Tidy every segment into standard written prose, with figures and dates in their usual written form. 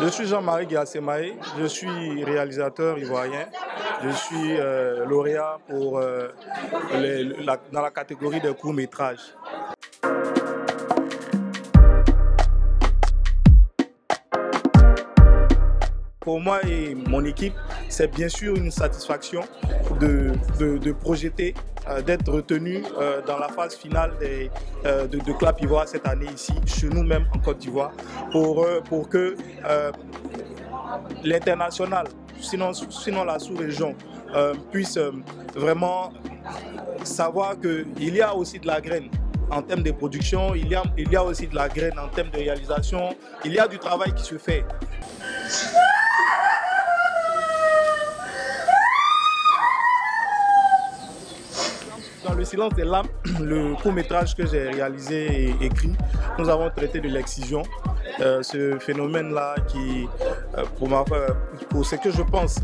Je suis Jean-Marie Guassemaé, je suis réalisateur ivoirien, je suis lauréat pour, dans la catégorie des courts-métrages. Pour moi et mon équipe, c'est bien sûr une satisfaction de projeter, d'être retenu dans la phase finale de Clap Ivoire cette année ici, chez nous-mêmes en Côte d'Ivoire, pour que l'international, sinon la sous-région, puisse vraiment savoir qu'il y a aussi de la graine en termes de production, il y a aussi de la graine en termes de réalisation, il y a du travail qui se fait. Dans Le silence des lames, le court-métrage que j'ai réalisé et écrit, nous avons traité de l'excision. Ce phénomène-là qui, pour ce que je pense,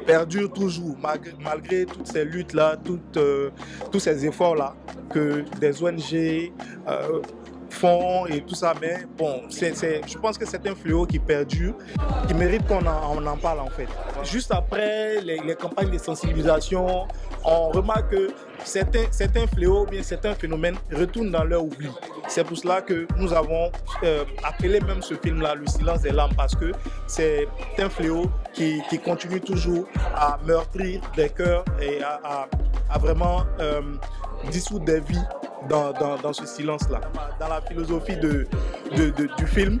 perdure toujours, malgré toutes ces luttes-là, tous ces efforts-là que des ONG font et tout ça, mais bon, je pense que c'est un fléau qui perdure, qui mérite qu'on en parle en fait. Juste après les campagnes de sensibilisation, on remarque que certains fléaux, bien certains phénomènes retournent dans leur oubli. C'est pour cela que nous avons appelé même ce film-là Le silence des lames, parce que c'est un fléau qui continue toujours à meurtrir des cœurs et à vraiment dissoudre des vies dans ce silence-là. Dans la philosophie du film,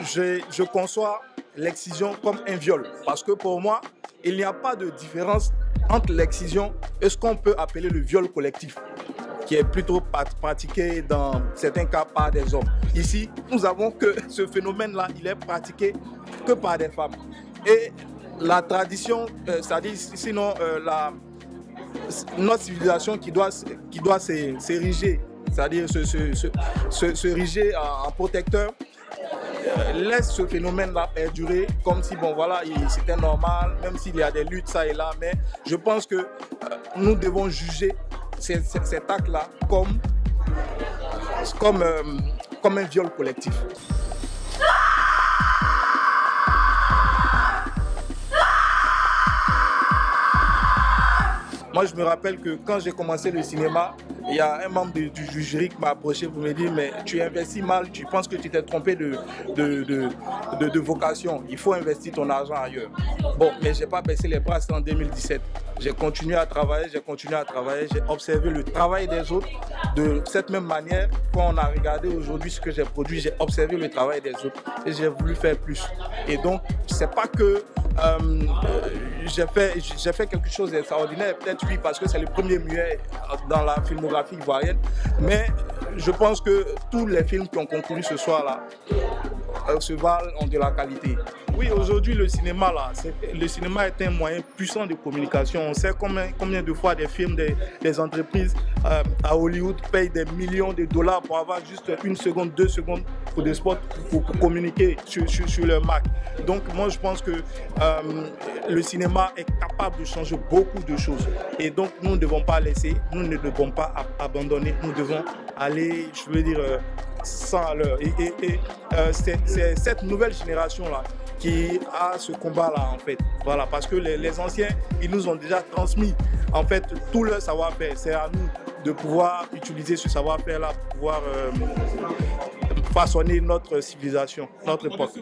je conçois l'excision comme un viol, parce que pour moi, il n'y a pas de différence entre l'excision et ce qu'on peut appeler le viol collectif, qui est plutôt pratiqué dans certains cas par des hommes. Ici, nous avons que ce phénomène-là, il est pratiqué que par des femmes. Et la tradition, c'est-à-dire sinon notre civilisation qui doit s'ériger, c'est-à-dire se riger en protecteur, laisse ce phénomène-là perdurer comme si, bon voilà, c'était normal, même s'il y a des luttes ça et là, mais je pense que nous devons juger cet acte-là comme un viol collectif. Moi, je me rappelle que quand j'ai commencé le cinéma, il y a un membre du jury qui m'a approché pour me dire « Mais tu investis mal, tu penses que tu t'es trompé de vocation. Il faut investir ton argent ailleurs. » Bon, mais je n'ai pas baissé les bras, c'était en 2017. J'ai continué à travailler, j'ai observé le travail des autres. De cette même manière, quand on a regardé aujourd'hui ce que j'ai produit, j'ai observé le travail des autres et j'ai voulu faire plus. Et donc, c'est pas que j'ai fait quelque chose d'extraordinaire, peut-être oui, parce que c'est le premier muet dans la filmographie ivoirienne, mais je pense que tous les films qui ont concouru ce soir-là se valent de la qualité. Oui, aujourd'hui, le cinéma est un moyen puissant de communication. On sait combien de fois des films, des entreprises à Hollywood payent des millions de dollars pour avoir juste 1 seconde, 2 secondes pour des spots pour communiquer sur leur marque. Donc moi, je pense que le cinéma est capable de changer beaucoup de choses. Et donc, nous ne devons pas laisser, nous ne devons pas abandonner, nous devons aller, je veux dire, 100 à l'heure. Et c'est cette nouvelle génération-là qui a ce combat-là, en fait. Voilà, parce que les anciens, ils nous ont déjà transmis, en fait, tout leur savoir-faire. C'est à nous de pouvoir utiliser ce savoir-faire-là pour pouvoir façonner notre civilisation, notre époque.